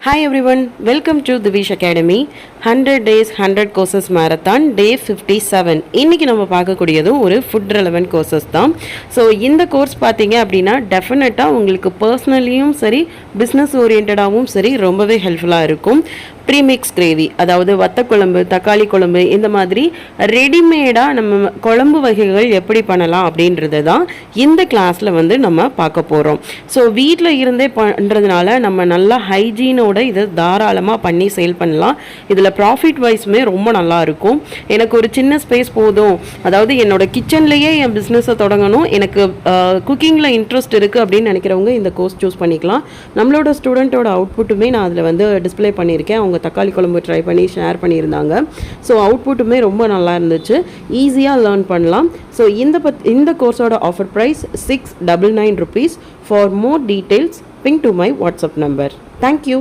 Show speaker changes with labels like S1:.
S1: Hi everyone, welcome to the Vish Academy 100 days 100 courses marathon day 57. இன்னைக்கு நம்ம பார்க்கக்கூடியது ஒரு ஃபுட் ரெலவென்ட் கோர்சஸ் தான். ஸோ இந்த கோர்ஸ் பார்த்தீங்க அப்படின்னா டெஃபினட்டாக உங்களுக்கு பர்சனலியும் சரி பிஸ்னஸ் ஓரியன்டாகவும் சரி ரொம்பவே ஹெல்ப்ஃபுல்லாக இருக்கும். ப்ரீமிக்ஸ் கிரேவி, அதாவது வத்த குழம்பு, தக்காளி குழம்பு, இந்த மாதிரி ரெடிமேடாக நம்ம குழம்பு வகைகள் எப்படி பண்ணலாம் அப்படின்றது தான் இந்த கிளாஸில் வந்து நம்ம பார்க்க போகிறோம். ஸோ வீட்டில் இருந்தே பண்ணுறதுனால நம்ம நல்லா ஹைஜீனோட இதை தாராளமாக பண்ணி சேல் பண்ணலாம். இதில் ப்ராஃபிட் வைஸுமே ரொம்ப நல்லா இருக்கும். எனக்கு ஒரு சின்ன ஸ்பேஸ் போதும், அதாவது என்னோட கிச்சன்லேயே என் பிஸ்னஸை தொடங்கணும், எனக்கு குக்கிங்கில் இன்ட்ரெஸ்ட் இருக்குது அப்படின்னு நினைக்கிறவங்க இந்த கோர்ஸ் சூஸ் பண்ணிக்கலாம். நம்மளோட ஸ்டூடெண்ட்டோட அவுட்புட்டுமே நான் அதில் வந்து டிஸ்பிளே பண்ணியிருக்கேன். அவங்க தக்காளி குழம்பு ட்ரை பண்ணி ஷேர் பண்ணியிருந்தாங்க. ஸோ அவுட்புட்டுமே ரொம்ப நல்லா இருந்துச்சு, ஈஸியாக லேர்ன் பண்ணலாம். ஸோ இந்த கோர்ஸோட offer price $699. For more details ping to my WhatsApp number. Thank you.